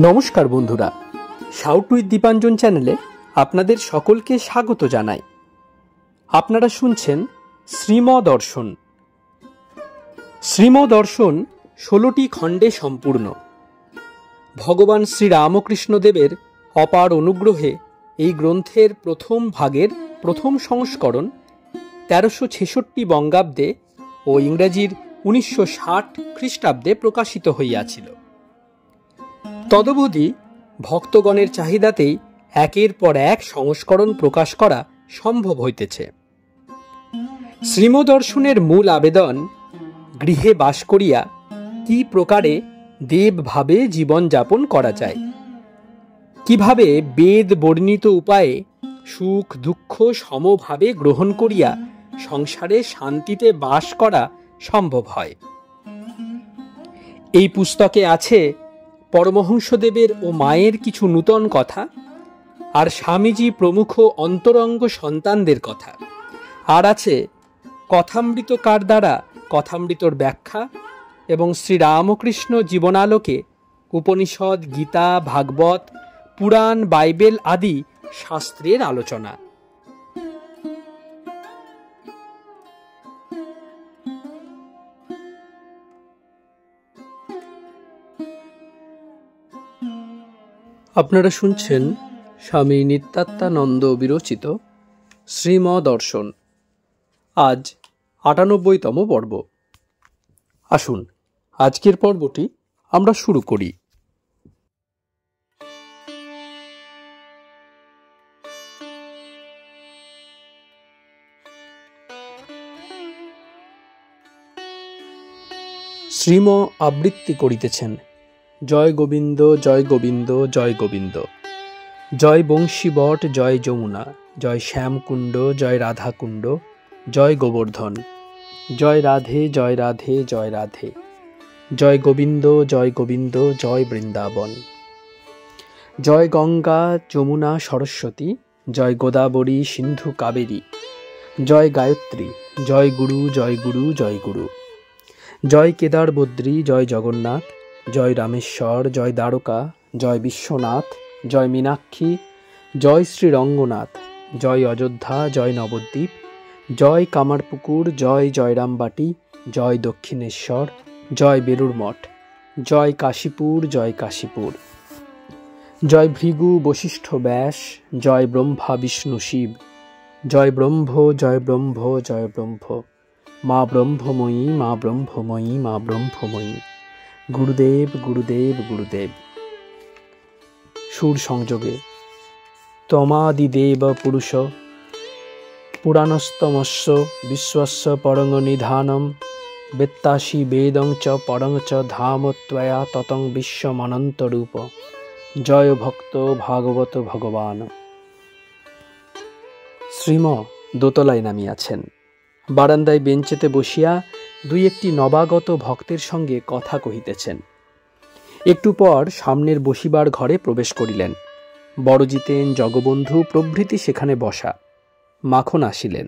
নমস্কার বন্ধুরা, shout with Dipanjan চ্যানেলে আপনাদের সকলকে স্বাগত জানাই। আপনারা শুনছেন শ্রীমদর্শন। শ্রীমদর্শন 16টি খণ্ডে সম্পূর্ণ। ভগবান শ্রীরামকৃষ্ণদেবের অপার অনুগ্রহে এই গ্রন্থের প্রথম ভাগের প্রথম সংস্করণ 1366 বঙ্গাব্দে ও ইংরেজির 1960 খ্রিস্টাব্দে প্রকাশিত হইয়াছিল। তদবধি ভক্তগণের চাহিদাতেই একের পর এক সংস্করণ প্রকাশ করা সম্ভব হইতেছে। শ্রীমদর্শনের মূল আবেদন, গৃহে বাস করিয়া কি প্রকারে দেবভাবে জীবনযাপন করা যায়, কিভাবে বেদ বর্ণিত উপায়ে সুখ দুঃখ সমভাবে গ্রহণ করিয়া সংসারে শান্তিতে বাস করা সম্ভব হয়। এই পুস্তকে আছে পরমহংসদেবের ও মায়ের কিছু নূতন কথা, আর স্বামীজি প্রমুখ অন্তরঙ্গ সন্তানদের কথা, আর আছে কথামৃতকার দ্বারা কথামৃতর ব্যাখ্যা এবং শ্রীরামকৃষ্ণ জীবনালোকে উপনিষদ, গীতা, ভাগবত, পুরাণ, বাইবেল আদি শাস্ত্রের আলোচনা। আপনারা শুনছেন স্বামী নিত্যাত্মানন্দ বিরচিত শ্রীমদর্শন। আজ ৯৮তম পর্ব। আসুন আজকের পর্বটি আমরা শুরু করি। শ্রীম আবৃত্তি করিতেছেন, জয় গোবিন্দ, জয় গোবিন্দ, জয় গোবিন্দ, জয় বংশীবট, জয় যমুনা, জয় শ্যামকুণ্ড, জয় রাধাকুণ্ড, জয় গোবর্ধন, জয় রাধে, জয় রাধে, জয় রাধে, জয় গোবিন্দ, জয় গোবিন্দ, জয় বৃন্দাবন, জয় গঙ্গা, যমুনা, সরস্বতী, জয় গোদাবরী, সিন্ধু, কাবেরী, জয় গায়ত্রী, জয় গুরু, জয় গুরু, জয় গুরু, জয় কেদার বদ্রী, জয় জগন্নাথ, জয় রামেশ্বর, জয় দ্বারকা, জয় বিশ্বনাথ, জয় মীনাক্ষী, জয় শ্রীরঙ্গনাথ, জয় অযোধ্যা, জয় নবদ্বীপ, জয় কামারপুকুর, জয় জয়রামবাটি, জয় দক্ষিণেশ্বর, জয় বেলুড় মঠ, জয় কাশীপুর, জয় কাশীপুর, জয় ভৃগু, বশিষ্ঠ, ব্যাস, জয় ব্রহ্মা, বিষ্ণু, শিব, জয় ব্রহ্ম, জয় ব্রহ্ম, জয় ব্রহ্ম, মা ব্রহ্মময়ী, মা ব্রহ্মময়ী, মা ব্রহ্মময়ী, গুরুদেব, গুরুদেব, গুরুদেব। সুর সংযোগে তমাদিদেব পুরুষ পুরাণস্তমস্য বিশ্বস্য পরং নিধানম বেত্তাসি বেদং চ পরং চ ধাম ত্বয়া ততং বিশ্বমনন্তরূপ। জয় ভক্ত ভাগবত ভগবান। শ্রীম দোতলায় নামিয়াছেন। বারান্দায় বেঞ্চেতে বসিয়া দুই একটি নবাগত ভক্তের সঙ্গে কথা কহিতেছেন। একটু পর সামনের বসিবার ঘরে প্রবেশ করিলেন। বড়জিতেন, জগবন্ধু প্রভৃতি সেখানে বসা। মাখন আসিলেন।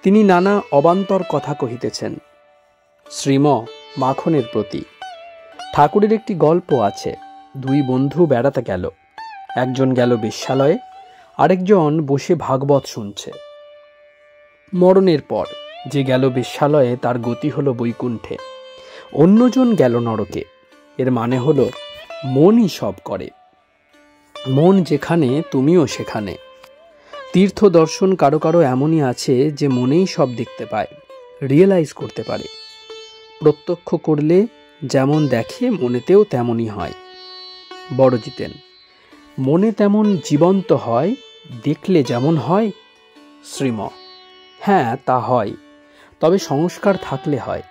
তিনি নানা অবান্তর কথা কহিতেছেন। শ্রীম মাখনের প্রতি। ঠাকুরের একটি গল্প আছে। দুই বন্ধু বেড়াতে গেল। একজন গেল বেশ্যালয়ে, আরেকজন বসে ভাগবত শুনছে। মরণের পর যে গেল বেশ্যালয়ে তার গতি হলো বৈকুণ্ঠে, অন্যজন গেল নরকে। এর মানে হলো মনই সব করে। মন যেখানে তুমিও সেখানে। তীর্থ দর্শন কারো কারো এমনই আছে যে মনেই সব দেখতে পায়, রিয়েলাইজ করতে পারে। প্রত্যক্ষ করলে যেমন দেখে মনেতেও তেমনই হয়। বড়জিতেন, মনে তেমন জীবন্ত হয়, দেখলে যেমন হয়। শ্রীম, হ্যাঁ তা হয়, তবে সংস্কার থাকলে হয়।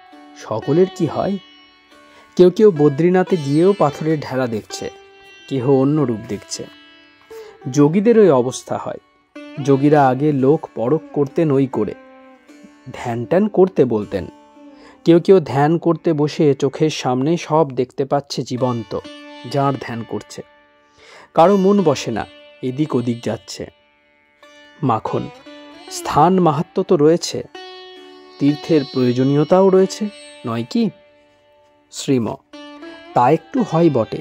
সকলের কি হয়? কেউ কেউ বদ্রীনাথে গিয়েও পাথরের ঢেলা দেখছে, কেহ অন্য রূপ দেখছে। যোগীদের ওই অবস্থা হয়। যোগীরা আগে লোক পরখ করতেন ওই করে, ধ্যান ট্যান করতে বলতেন। কেউ কেউ ধ্যান করতে বসে চোখের সামনে সব দেখতে পাচ্ছে জীবন্ত, যার ধ্যান করছে। কারো মন বসে না, এদিক ওদিক যাচ্ছে। মাখন, স্থান মাহাত্ম্য তো রয়েছে, তীর্থের প্রয়োজনীয়তাও রয়েছে, নয় কি? শ্রীম, তা একটু হয় বটে।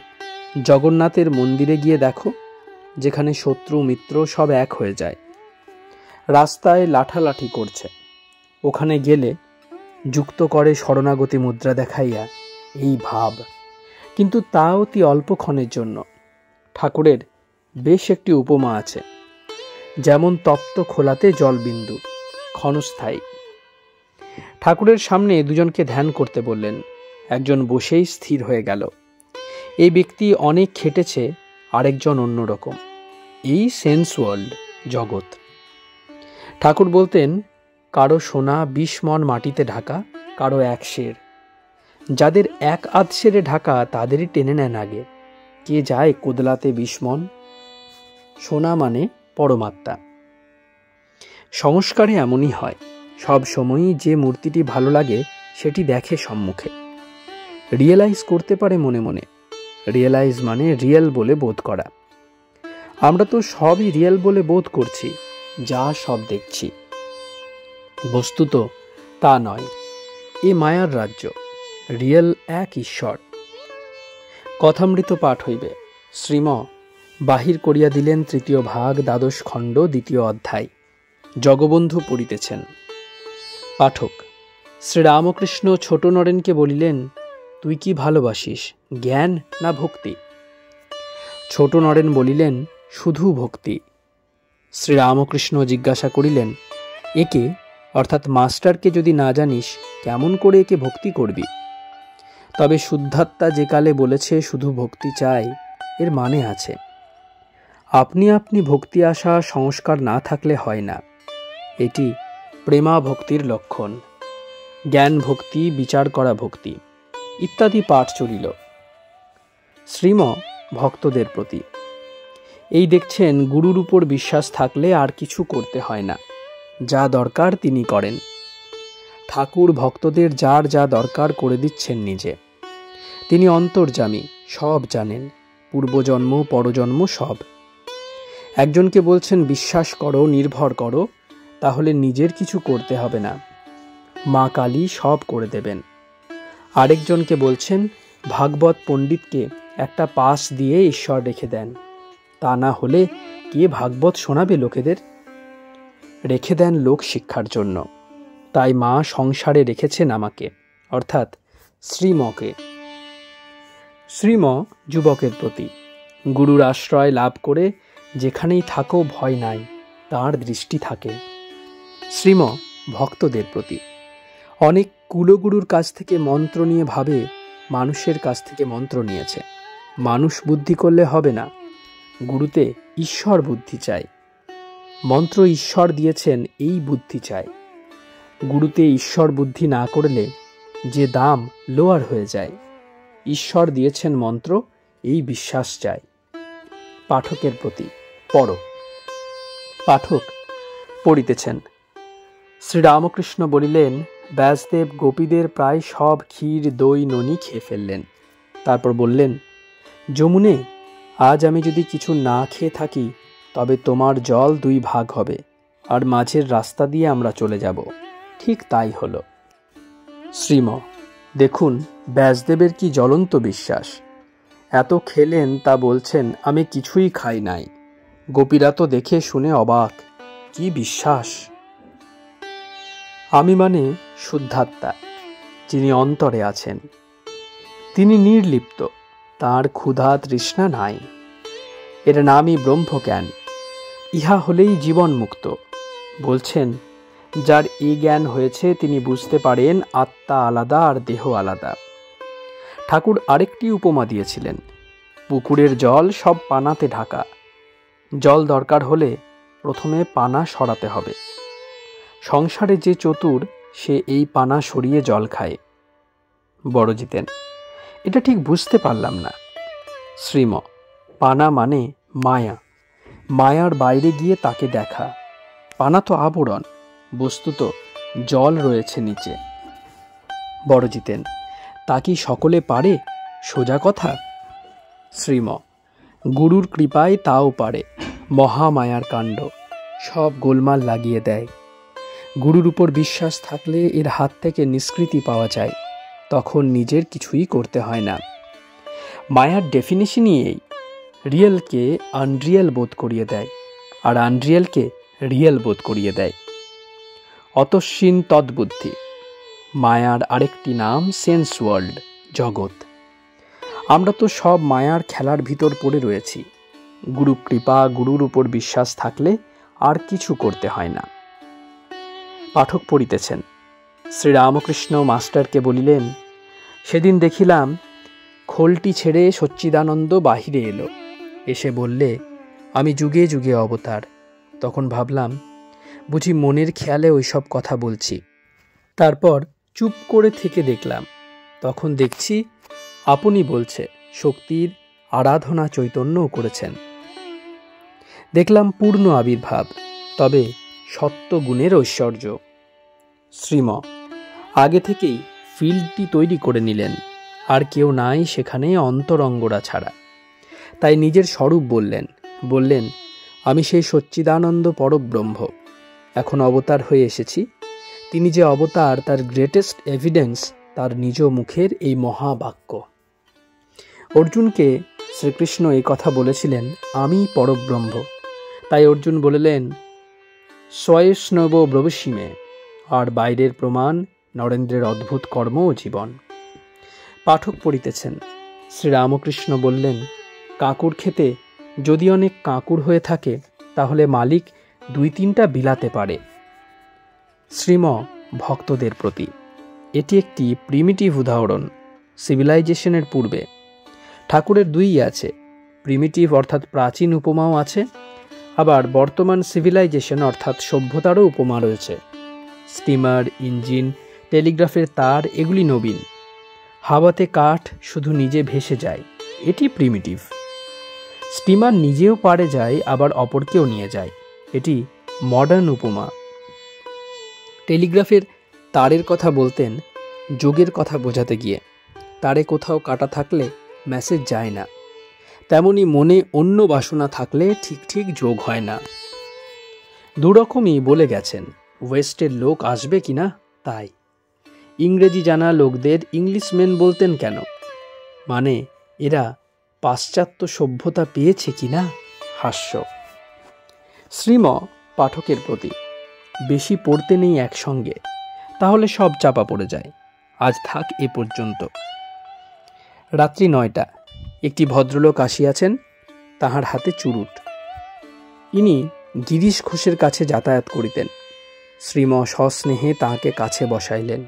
জগন্নাথের মন্দিরে গিয়ে দেখো, যেখানে শত্রু মিত্র সব এক হয়ে যায়, রাস্তায় লাঠালাঠি করছে, ওখানে গেলে যুক্ত করে শরণাগতি মুদ্রা দেখাইয়া এই ভাব, কিন্তু তা অতি অল্পক্ষণের জন্য। ঠাকুরের বেশ একটি উপমা আছে, যেমন তপ্ত খোলাতে জলবিন্দু, ক্ষণস্থায়ী। ঠাকুরের সামনে দুজনকে ধ্যান করতে বললেন, একজন বসেই স্থির হয়ে গেল। এই ব্যক্তি অনেক খেটেছে, আরেকজন অন্যরকম। এই সেন্স ওয়ার্ল্ড, জগৎ। ঠাকুর বলতেন, কারো সোনা 20 মণ মাটিতে ঢাকা, কারো 1 সের। যাদের 1 আধ সেরে ঢাকা তাদেরই টেনে নেন আগে, কে যায় কোদলাতে 20 মণ। সোনা মানে পরমাত্মা। সংস্কারে এমনই হয়, সব সময়ই যে মূর্তিটি ভালো লাগে সেটি দেখে সম্মুখে, রিয়েলাইজ করতে পারে মনে মনে। রিয়েলাইজ মানে রিয়েল বলে বোধ করা। আমরা তো সবই রিয়েল বলে বোধ করছি, যা সব দেখছি। বস্তুত তা নয়, এ মায়ার রাজ্য, রিয়েল এক ঈশ্বর। কথামৃত পাঠ হইবে। শ্রীম বাহির করিয়া দিলেন 3য় ভাগ, 12 খণ্ড, 2য় অধ্যায়। জগবন্ধু পড়িতেছেন। পাঠক: শ্রীরামকৃষ্ণ ছোট নরেনকে বলিলেন, তুই কি ভালোবাসিস, জ্ঞান না ভক্তি? ছোট নরেন বলিলেন, শুধু ভক্তি। শ্রীরামকৃষ্ণ জিজ্ঞাসা করিলেন, একে অর্থাৎ মাস্টারকে যদি না জানিস, কেমন করে একে ভক্তি করবি? তবে শুদ্ধাত্মা যে কালে বলেছে শুধু ভক্তি চাই, এর মানে আছে। আপনি আপনি ভক্তি আসা সংস্কার না থাকলে হয় না। এটি প্রেমা ভক্তির লক্ষণ। জ্ঞান ভক্তি, বিচার করা ভক্তি ইত্যাদি পাঠ চলিল। শ্রীম ভক্তদের প্রতি। এই দেখছেন, গুরুর উপর বিশ্বাস থাকলে আর কিছু করতে হয় না, যা দরকার তিনি করেন। ঠাকুর ভক্তদের যার যা দরকার করে দিচ্ছেন নিজে। তিনি অন্তর্যামী, সব জানেন, পূর্বজন্ম পরজন্ম সব। একজনকে বলছেন বিশ্বাস করো, নির্ভর করো, তাহলে নিজের কিছু করতে হবে না, মা কালী সব করে দেবেন। আরেকজনকে বলছেন ভাগবত পণ্ডিতকে একটা পাস দিয়ে ঈশ্বর রেখে দেন, তা না হলে কে ভাগবত শোনাবে লোকেদের? রেখে দেন লোক শিক্ষার জন্য। তাই মা সংসারে রেখেছেন আমাকে, অর্থাৎ শ্রীমকে। শ্রীম যুবকের প্রতি। গুরুর আশ্রয় লাভ করে যেখানেই থাকো ভয় নাই, তার দৃষ্টি থাকে। শ্রীম ভক্তদের প্রতি। অনেক কুলগুরুর কাছ থেকে মন্ত্র নিয়ে ভাবে মানুষের কাছ থেকে মন্ত্র নিয়েছে। মানুষ বুদ্ধি করলে হবে না, গুরুতে ঈশ্বর বুদ্ধি চাই। মন্ত্র ঈশ্বর দিয়েছেন, এই বুদ্ধি চাই। গুরুতে ঈশ্বর বুদ্ধি না করলে যে দাম লোয়ার হয়ে যায়। ঈশ্বর দিয়েছেন মন্ত্র, এই বিশ্বাস চাই। পাঠকের প্রতি। পড়ো। পাঠক পড়িতেছেন। শ্রীরামকৃষ্ণ বলিলেন, ব্যাসদেব গোপীদের প্রায় সব ক্ষীর দই ননি খেয়ে ফেললেন। তারপর বললেন, যমুনে, আজ আমি যদি কিছু না খেয়ে থাকি তবে তোমার জল 2 ভাগ হবে, আর মাঝের রাস্তা দিয়ে আমরা চলে যাব। ঠিক তাই হলো। শ্রীম দেখুন, ব্যাসদেবের কি জ্বলন্ত বিশ্বাস। এত খেলেন, তা বলছেন আমি কিছুই খাই নাই। গোপীরা তো দেখে শুনে অবাক, কি বিশ্বাস। আমি মানে শুদ্ধাত্মা, যিনি অন্তরে আছেন। তিনি নির্লিপ্ত, তাঁর ক্ষুধা তৃষ্ণা নাই। এর নামই ব্রহ্মজ্ঞান। ইহা হলেই জীবন মুক্ত। বলছেন, যার এই জ্ঞান হয়েছে তিনি বুঝতে পারেন আত্মা আলাদা আর দেহ আলাদা। ঠাকুর আরেকটি উপমা দিয়েছিলেন, পুকুরের জল সব পানাতে ঢাকা। জল দরকার হলে প্রথমে পানা সরাতে হবে। সংসারে যে চতুর, সে এই পানা সরিয়ে জল খায়। বড়জিতেন, এটা ঠিক বুঝতে পারলাম না। শ্রীম পানা মানে মায়া, মায়ার বাইরে গিয়ে তাকে দেখা। পানা তো আবরণ, বস্তুত জল রয়েছে নিচে। বড়জিতেন, তা কি সকলে পারে? সোজা কথা। শ্রীম গুরুর কৃপায় তাও পারে। মহামায়ার কাণ্ড, সব গোলমাল লাগিয়ে দেয়। গুরুর উপর বিশ্বাস থাকলে এর হাত থেকে নিষ্কৃতি পাওয়া যায়, তখন নিজের কিছুই করতে হয় না। মায়ার ডেফিনেশনই এই, রিয়েলকে আনরিয়েল বোধ করিয়ে দেয় আর আনরিয়েলকে রিয়েল বোধ করিয়ে দেয়। অতস্বিন তদ্বুদ্ধি। মায়ার আরেকটি নাম সেন্স ওয়ার্ল্ড, জগৎ। আমরা তো সব মায়ার খেলার ভিতর পড়ে রয়েছি। গুরু কৃপা, গুরুর উপর বিশ্বাস থাকলে আর কিছু করতে হয় না। পাঠক পড়িতেছেন, শ্রীরামকৃষ্ণ মাস্টারকে বলিলেন, সেদিন দেখিলাম খোলটি ছেড়ে সচ্চিদানন্দ বাহিরে এলো, এসে বললে, আমি যুগে যুগে অবতার। তখন ভাবলাম, বুঝি মনের খেয়ালে ওইসব কথা বলছি। তারপর চুপ করে থেকে দেখলাম, তখন দেখছি আপনি বলছে, শক্তির আরাধনা চৈতন্যও করেছেন। দেখলাম পূর্ণ আবির্ভাব, তবে সত্যগুণের ঐশ্বর্য। শ্রীম আগে থেকেই ফিল্ডটি তৈরি করে নিলেন, আর কেউ নাই সেখানে অন্তরঙ্গরা ছাড়া। তাই নিজের স্বরূপ বললেন, আমি সেই সচ্চিদানন্দ পরব্রহ্ম, এখন অবতার হয়ে এসেছি। তিনি যে অবতার তার গ্রেটেস্ট এভিডেন্স তার নিজ মুখের এই মহাবাক্য। অর্জুনকে শ্রীকৃষ্ণ এই কথা বলেছিলেন, আমি পরব্রহ্ম। তাই অর্জুন বললেন, স্বয়স্নব ব্রবসিমে, আর বাইরের প্রমাণ নরেন্দ্রের অদ্ভুত কর্ম ও জীবন। পাঠক পড়িতেছেন, শ্রীরামকৃষ্ণ বললেন, কাঁকুর খেতে যদি অনেক কাঁকুর হয়ে থাকে তাহলে মালিক 2-3টা বিলাতে পারে। শ্রীম ভক্তদের প্রতি। এটি একটি প্রিমিটিভ উদাহরণ। সিভিলাইজেশনের পূর্বে ঠাকুরের 2ই আছে, প্রিমিটিভ অর্থাৎ প্রাচীন উপমাও আছে, আবার বর্তমান সিভিলাইজেশন অর্থাৎ সভ্যতারও উপমা রয়েছে। স্টিমার, ইঞ্জিন, টেলিগ্রাফের তার এগুলি নবীন। হাওয়াতে কাঠ শুধু নিজে ভেসে যায়, এটি প্রিমিটিভ। স্টিমার নিজেও পাড়ে যায়, আবার অপরকেও নিয়ে যায়, এটি মডার্ন উপমা। টেলিগ্রাফের তারের কথা বলতেন যোগের কথা বোঝাতে গিয়ে। তারে কোথাও কাটা থাকলে মেসেজ যায় না, তেমনি মনে অন্য বাসনা থাকলে ঠিক ঠিক যোগ হয় না। দুরকমই বলে গেছেন। ওয়েস্টের লোক আসবে কিনা তাই। ইংরেজি জানা লোকদের ইংলিশম্যান বলতেন কেন? মানে এরা পাশ্চাত্য সভ্যতা পেয়েছে কিনা? হাস্য। শ্রীম পাঠকের প্রতি। বেশি পড়তে নেই একসঙ্গে, তাহলে সব চাপা পড়ে যায়। আজ থাক এ পর্যন্ত। রাত্রি 9টা। একটি ভদ্রলোক আসিয়াছেন, তাহার হাতে চুরুট। ইনি গিরিশ ঘোষের কাছে যাতায়াত করিতেন। শ্রীম সস্নেহে তাহাকে কাছে বসাইলেন।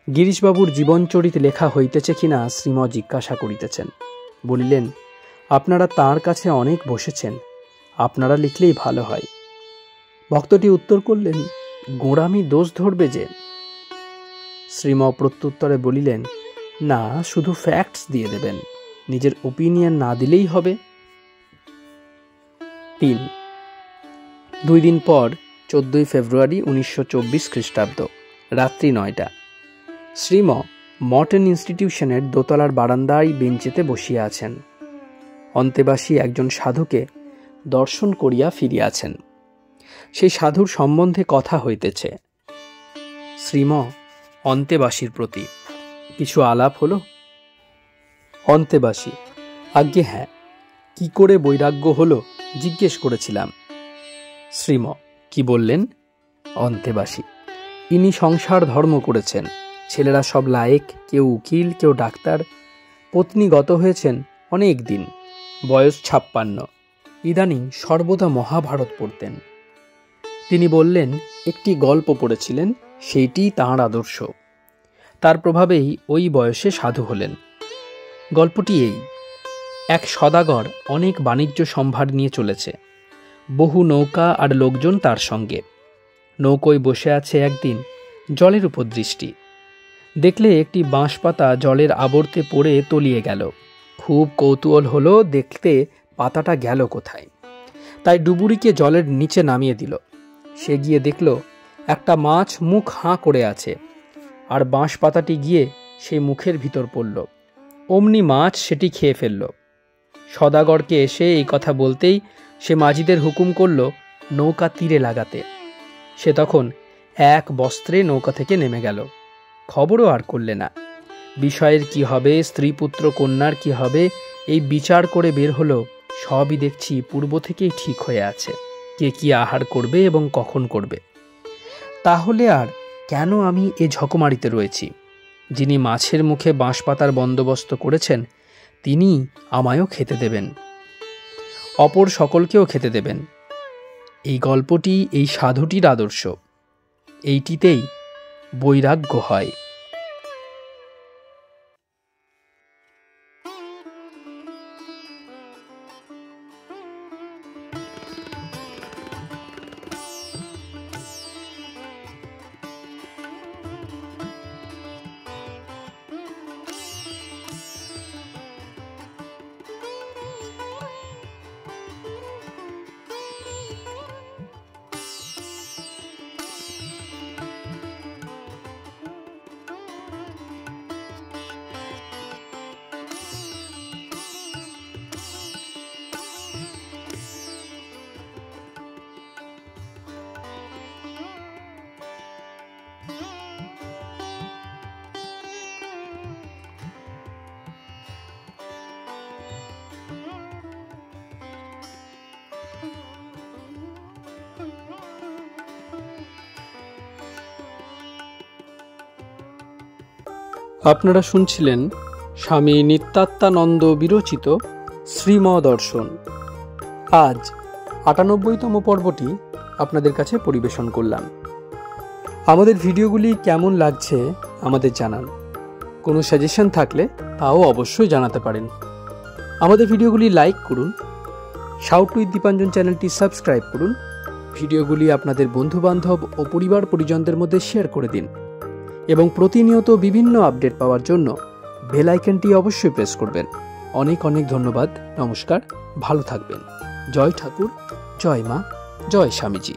গিরিশবাবুর জীবনচরিত লেখা হইতেছে কিনা শ্রীম জিজ্ঞাসা করিতেছেন। বলিলেন, আপনারা তাঁর কাছে অনেক বসেছেন, আপনারা লিখলেই ভালো হয়। ভক্তটি উত্তর করলেন, গোঁড়ামি দোষ ধরবে যে। শ্রীম প্রত্যুত্তরে বলিলেন, না, শুধু ফ্যাক্টস দিয়ে দেবেন, নিজের ওপিনিয়ন না দিলেই হবে। 3 2 দিন পর 14 ফেব্রুয়ারি 1924 খ্রিস্টাব্দ, রাত্রি 9টা। শ্রীম মর্টন ইনস্টিটিউশনের দোতলার বারান্দায় বেঞ্চেতে বসিয়া আছেন। অন্তেবাসী একজন সাধুকে দর্শন করিয়া ফিরিয়াছেন। সেই সাধুর সম্বন্ধে কথা হইতেছে। শ্রীম অন্তেবাসীর প্রতি। কিছু আলাপ হলো? অন্তেবাসী, আজ্ঞে হ্যাঁ, কি করে বৈরাগ্য হলো জিজ্ঞেস করেছিলাম। শ্রীম কি বললেন? অন্তেবাসী, ইনি সংসার ধর্ম করেছেন, ছেলেরা সব লায়েক, কেউ উকিল, কেউ ডাক্তার। পত্নী গত হয়েছেন অনেক দিন, বয়স 56। ইদানিং সর্বদা মহাভারত পড়তেন। তিনি বললেন, একটি গল্প পড়েছিলেন, সেইটিই তাঁর আদর্শ। তার প্রভাবেই ওই বয়সে সাধু হলেন। গল্পটি এই, এক সদাগর অনেক বাণিজ্য সম্ভার নিয়ে চলেছে। বহু নৌকা আর লোকজন তার সঙ্গে। নৌকোয় বসে আছে একদিন, জলের উপর দৃষ্টি। দেখলে একটি বাঁশপাতা জলের আবর্তে পড়ে তলিয়ে গেল। খুব কৌতূহল হলো দেখতে পাতাটা গেল কোথায়। তাই ডুবুরিকে জলের নিচে নামিয়ে দিল। সে গিয়ে দেখল একটা মাছ মুখ হাঁ করে আছে, আর বাঁশপাতাটি গিয়ে সেই মুখের ভিতর পড়ল। অমনি মাছ সেটি খেয়ে ফেলল। সদাগরকে এসে এই কথা বলতেই সে মাঝিদের হুকুম করল নৌকা তীরে লাগাতে। সে তখন এক বস্ত্রে নৌকা থেকে নেমে গেল। খবরও আর করলে না। বিষয়ের কি হবে, স্ত্রী পুত্র কন্যার কি হবে, এই বিচার করে বের হলো সবই দেখছি পূর্ব থেকেই ঠিক হয়ে আছে, কে কি আহার করবে এবং কখন করবে। তাহলে আর কেন আমি এ ঝকমারিতে রয়েছি? যিনি মাছের মুখে বাঁশ পাতার বন্দোবস্ত করেছেন তিনি আমায়ও খেতে দেবেন, অপর সকলকেও খেতে দেবেন। এই গল্পটি এই সাধুটির আদর্শ, এইটিতেই বৈরাগ্য হয়। আপনারা শুনছিলেন স্বামী নিত্যাত্মানন্দ বিরচিত শ্রীমদর্শন। আজ ৯৮তম পর্বটি আপনাদের কাছে পরিবেশন করলাম। আমাদের ভিডিওগুলি কেমন লাগছে আমাদের জানান। কোনো সাজেশন থাকলে তাও অবশ্যই জানাতে পারেন। আমাদের ভিডিওগুলি লাইক করুন, শাউট উইথ দীপাঞ্জন চ্যানেলটি সাবস্ক্রাইব করুন, ভিডিওগুলি আপনাদের বন্ধুবান্ধব ও পরিবার পরিজনদের মধ্যে শেয়ার করে দিন এবং প্রতিনিয়ত বিভিন্ন আপডেট পাওয়ার জন্য বেল আইকনটি অবশ্যই প্রেস করবেন। অনেক অনেক ধন্যবাদ। নমস্কার, ভালো থাকবেন। জয় ঠাকুর, জয় মা, জয় স্বামীজি।